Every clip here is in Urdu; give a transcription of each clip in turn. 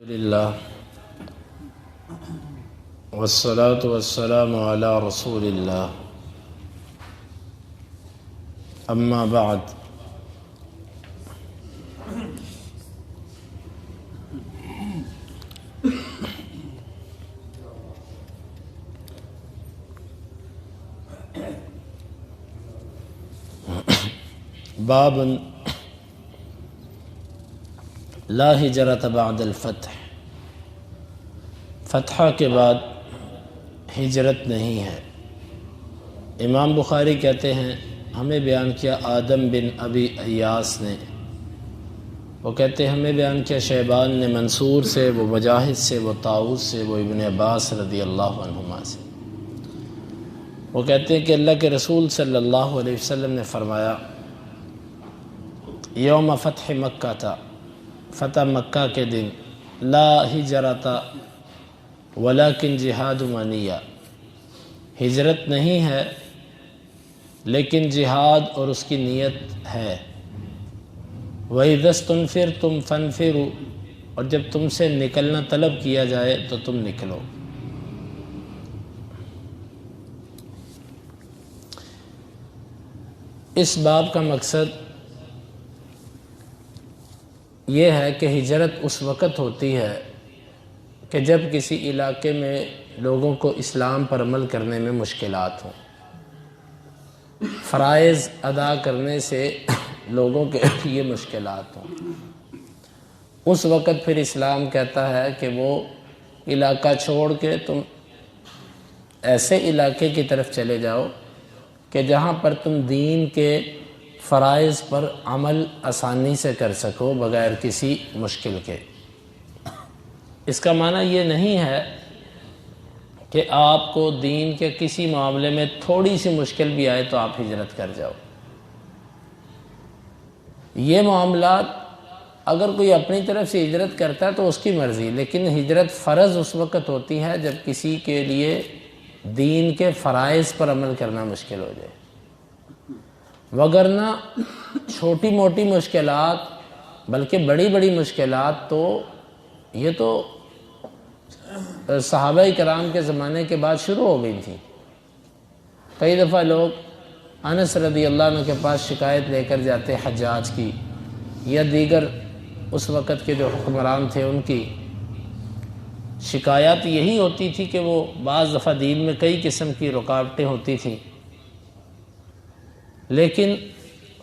للہ والصلاة والسلام علی رسول اللہ اما بعد باب لا ہجرت بعد الفتح، فتح کے بعد ہجرت نہیں ہے۔ امام بخاری کہتے ہیں ہمیں بیان کیا آدم بن ابی ایاس نے، وہ کہتے ہیں ہمیں بیان کیا شیبان نے منصور سے، وہ مجاہد سے، وہ طاؤس سے، وہ ابن عباس رضی اللہ عنہما سے۔ وہ کہتے ہیں کہ اللہ کے رسول صلی اللہ علیہ وسلم نے فرمایا یوم فتح مکہ تھا، فتح مکہ کے دن، لا ہجرت ولیکن جہاد منیہ، ہجرت نہیں ہے لیکن جہاد اور اس کی نیت ہے۔ وَإِذَا اسْتُنْفِرْتُمْ فَانْفِرُوا، اور جب تم سے نکلنا طلب کیا جائے تو تم نکلو۔ اس باب کا مقصد یہ ہے کہ ہجرت اس وقت ہوتی ہے کہ جب کسی علاقے میں لوگوں کو اسلام پر عمل کرنے میں مشکلات ہوں، فرائض ادا کرنے سے لوگوں کے لیے مشکلات ہوں، اس وقت پھر اسلام کہتا ہے کہ وہ علاقہ چھوڑ کے تم ایسے علاقے کی طرف چلے جاؤ کہ جہاں پر تم دین کے فرائض پر عمل آسانی سے کر سکو بغیر کسی مشکل کے۔ اس کا معنی یہ نہیں ہے کہ آپ کو دین کے کسی معاملے میں تھوڑی سی مشکل بھی آئے تو آپ ہجرت کر جاؤ۔ یہ معاملات اگر کوئی اپنی طرف سے ہجرت کرتا ہے تو اس کی مرضی، لیکن ہجرت فرض اس وقت ہوتی ہے جب کسی کے لیے دین کے فرائض پر عمل کرنا مشکل ہو جائے، وگرنہ چھوٹی موٹی مشکلات بلکہ بڑی بڑی مشکلات تو یہ تو صحابہ کرام کے زمانے کے بعد شروع ہو گئی تھی۔ کئی دفعہ لوگ انس رضی اللہ عنہ کے پاس شکایت لے کر جاتے حجاج کی یا دیگر اس وقت کے جو حکمران تھے ان کی، شکایات یہی ہوتی تھی کہ وہ بعض دفعہ دین میں کئی قسم کی رکاوٹیں ہوتی تھیں لیکن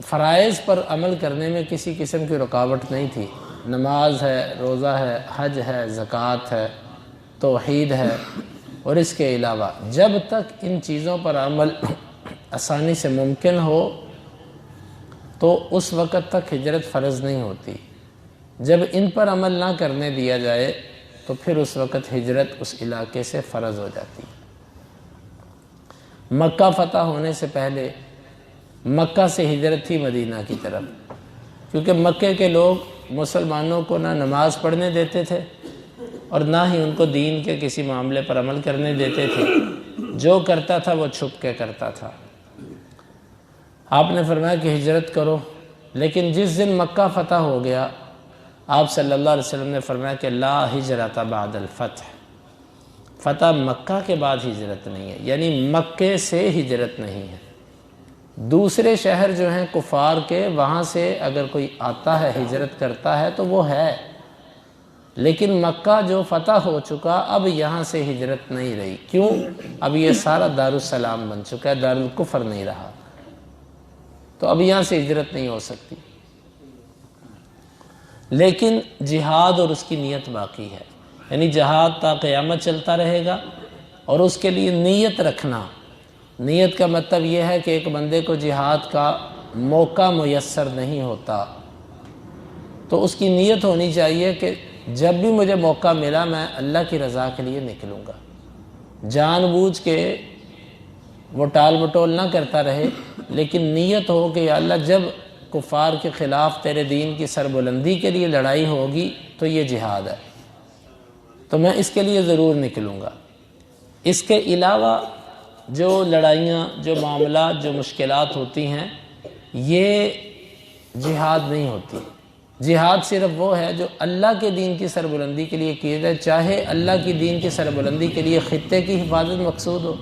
فرائض پر عمل کرنے میں کسی قسم کی رکاوٹ نہیں تھی۔ نماز ہے، روزہ ہے، حج ہے، زکوٰۃ ہے، توحید ہے، اور اس کے علاوہ جب تک ان چیزوں پر عمل آسانی سے ممکن ہو تو اس وقت تک ہجرت فرض نہیں ہوتی۔ جب ان پر عمل نہ کرنے دیا جائے تو پھر اس وقت ہجرت اس علاقے سے فرض ہو جاتی۔ مکہ فتح ہونے سے پہلے مکہ سے ہجرت تھی مدینہ کی طرف، کیونکہ مکے کے لوگ مسلمانوں کو نہ نماز پڑھنے دیتے تھے اور نہ ہی ان کو دین کے کسی معاملے پر عمل کرنے دیتے تھے، جو کرتا تھا وہ چھپ کے کرتا تھا۔ آپ نے فرمایا کہ ہجرت کرو، لیکن جس دن مکہ فتح ہو گیا آپ صلی اللہ علیہ وسلم نے فرمایا کہ لا ہجرت بعد الفتح، فتح مکہ کے بعد ہجرت نہیں ہے، یعنی مکے سے ہجرت نہیں ہے۔ دوسرے شہر جو ہیں کفار کے، وہاں سے اگر کوئی آتا ہے ہجرت کرتا ہے تو وہ ہے، لیکن مکہ جو فتح ہو چکا اب یہاں سے ہجرت نہیں رہی۔ کیوں؟ اب یہ سارا دارالسلام بن چکا ہے، دارالکفر نہیں رہا، تو اب یہاں سے ہجرت نہیں ہو سکتی، لیکن جہاد اور اس کی نیت باقی ہے، یعنی جہاد تا قیامت چلتا رہے گا، اور اس کے لیے نیت رکھنا۔ نیت کا مطلب یہ ہے کہ ایک بندے کو جہاد کا موقع میسر نہیں ہوتا تو اس کی نیت ہونی چاہیے کہ جب بھی مجھے موقع ملا میں اللہ کی رضا کے لیے نکلوں گا، جان بوجھ کے وہ ٹال مٹول نہ کرتا رہے، لیکن نیت ہو کہ یا اللہ جب کفار کے خلاف تیرے دین کی سربلندی کے لیے لڑائی ہوگی تو یہ جہاد ہے، تو میں اس کے لیے ضرور نکلوں گا۔ اس کے علاوہ جو لڑائیاں، جو معاملات، جو مشکلات ہوتی ہیں، یہ جہاد نہیں ہوتی۔ جہاد صرف وہ ہے جو اللہ کے دین کی سربلندی کے لیے کیا جائے، چاہے اللہ کی دین کی سربلندی کے لیے خطے کی حفاظت مقصود ہو،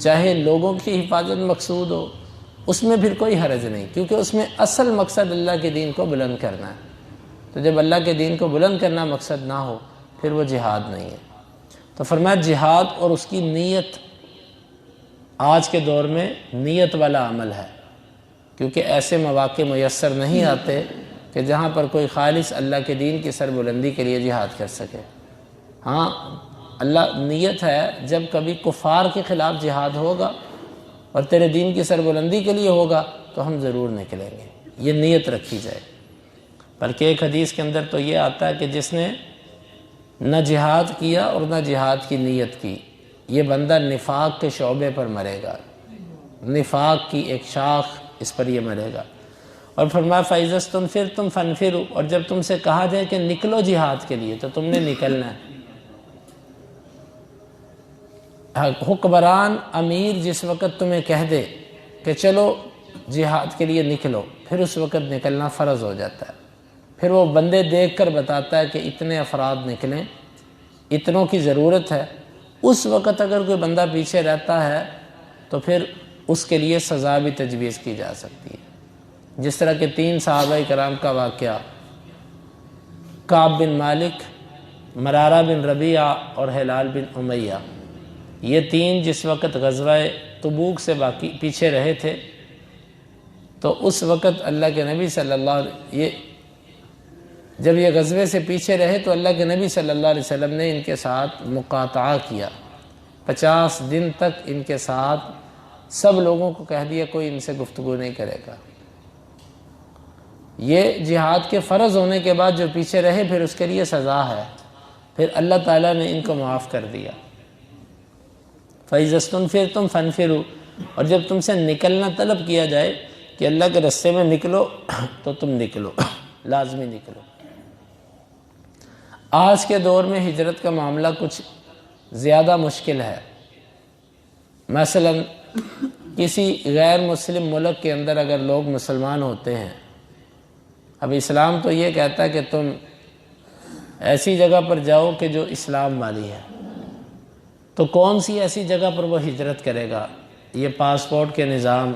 چاہے لوگوں کی حفاظت مقصود ہو، اس میں پھر کوئی حرج نہیں، کیونکہ اس میں اصل مقصد اللہ کے دین کو بلند کرنا ہے۔ تو جب اللہ کے دین کو بلند کرنا مقصد نہ ہو پھر وہ جہاد نہیں ہے۔ تو فرمایا جہاد اور اس کی نیت آج کے دور میں نیت والا عمل ہے، کیونکہ ایسے مواقع میسر نہیں آتے کہ جہاں پر کوئی خالص اللہ کے دین کی سربلندی کے لیے جہاد کر سکے۔ ہاں اللہ نیت ہے، جب کبھی کفار کے خلاف جہاد ہوگا اور تیرے دین کی سربلندی کے لیے ہوگا تو ہم ضرور نکلیں گے، یہ نیت رکھی جائے۔ بلکہ ایک حدیث کے اندر تو یہ آتا ہے کہ جس نے نہ جہاد کیا اور نہ جہاد کی نیت کی، یہ بندہ نفاق کے شعبے پر مرے گا، نفاق کی ایک شاخ اس پر یہ مرے گا۔ اور فرمایا فَإِذَا اسْتُنْفِرْتُمْ فَانْفِرُوا، اور جب تم سے کہا جائے کہ نکلو جہاد کے لیے تو تم نے نکلنا ہے۔ حکمران امیر جس وقت تمہیں کہہ دے کہ چلو جہاد کے لیے نکلو، پھر اس وقت نکلنا فرض ہو جاتا ہے۔ پھر وہ بندے دیکھ کر بتاتا ہے کہ اتنے افراد نکلیں، اتنوں کی ضرورت ہے۔ اس وقت اگر کوئی بندہ پیچھے رہتا ہے تو پھر اس کے لیے سزا بھی تجویز کی جا سکتی ہے، جس طرح کہ 3 صحابہ کرام کا واقعہ، کعب بن مالک، مرارہ بن ربیعہ اور ہلال بن امیہ، یہ 3 جس وقت غزوہ تبوک سے باقی پیچھے رہے تھے تو اس وقت اللہ کے نبی صلی اللہ علیہ جب یہ غزوے سے پیچھے رہے تو اللہ کے نبی صلی اللہ علیہ وسلم نے ان کے ساتھ مقاطعہ کیا، 50 دن تک ان کے ساتھ سب لوگوں کو کہہ دیا کوئی ان سے گفتگو نہیں کرے گا۔ یہ جہاد کے فرض ہونے کے بعد جو پیچھے رہے پھر اس کے لیے سزا ہے، پھر اللہ تعالیٰ نے ان کو معاف کر دیا۔ فَإِذَا اسْتُنْفِرْتُمْ فَانْفِرُوا، اور جب تم سے نکلنا طلب کیا جائے کہ اللہ کے رستے میں نکلو تو تم نکلو، لازمی نکلو۔ آج کے دور میں ہجرت کا معاملہ کچھ زیادہ مشکل ہے۔ مثلا کسی غیر مسلم ملک کے اندر اگر لوگ مسلمان ہوتے ہیں، اب اسلام تو یہ کہتا ہے کہ تم ایسی جگہ پر جاؤ کہ جو اسلام والی ہے، تو کون سی ایسی جگہ پر وہ ہجرت کرے گا؟ یہ پاسپورٹ کے نظام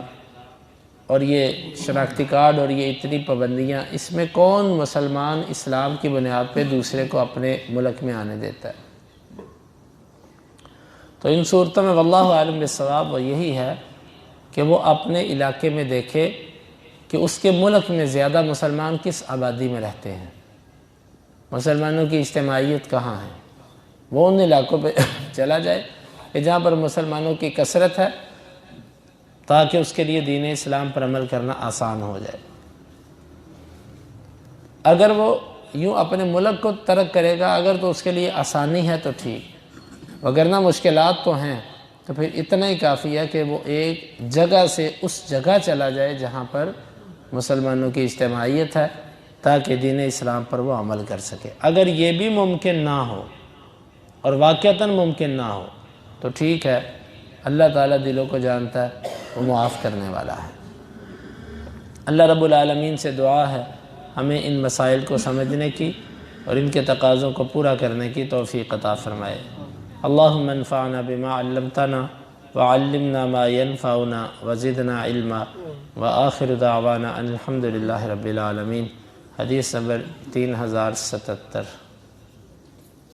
اور یہ شناختی کارڈ اور یہ اتنی پابندیاں، اس میں کون مسلمان اسلام کی بنیاد پہ دوسرے کو اپنے ملک میں آنے دیتا ہے؟ تو ان صورتوں میں واللہ عالم بالصواب وہ یہی ہے کہ وہ اپنے علاقے میں دیکھے کہ اس کے ملک میں زیادہ مسلمان کس آبادی میں رہتے ہیں، مسلمانوں کی اجتماعیت کہاں ہے، وہ ان علاقوں پہ چلا جائے کہ جہاں پر مسلمانوں کی کثرت ہے، تاکہ اس کے لیے دین اسلام پر عمل کرنا آسان ہو جائے۔ اگر وہ یوں اپنے ملک کو ترک کرے گا اگر تو اس کے لیے آسانی ہے تو ٹھیک، وگرنہ مشکلات تو ہیں، تو پھر اتنا ہی کافی ہے کہ وہ ایک جگہ سے اس جگہ چلا جائے جہاں پر مسلمانوں کی اجتماعیت ہے، تاکہ دین اسلام پر وہ عمل کر سکے۔ اگر یہ بھی ممکن نہ ہو اور واقعتاً ممکن نہ ہو تو ٹھیک ہے، اللہ تعالیٰ دلوں کو جانتا ہے، وہ معاف کرنے والا ہے۔ اللہ رب العالمین سے دعا ہے ہمیں ان مسائل کو سمجھنے کی اور ان کے تقاضوں کو پورا کرنے کی توفیق عطا فرمائے۔ اللہم انفعنا بما علمتنا وعلمنا ما ينفعنا وزدنا علما، وآخر دعوانا ان الحمدللہ رب العالمین۔ حدیث نمبر 3077۔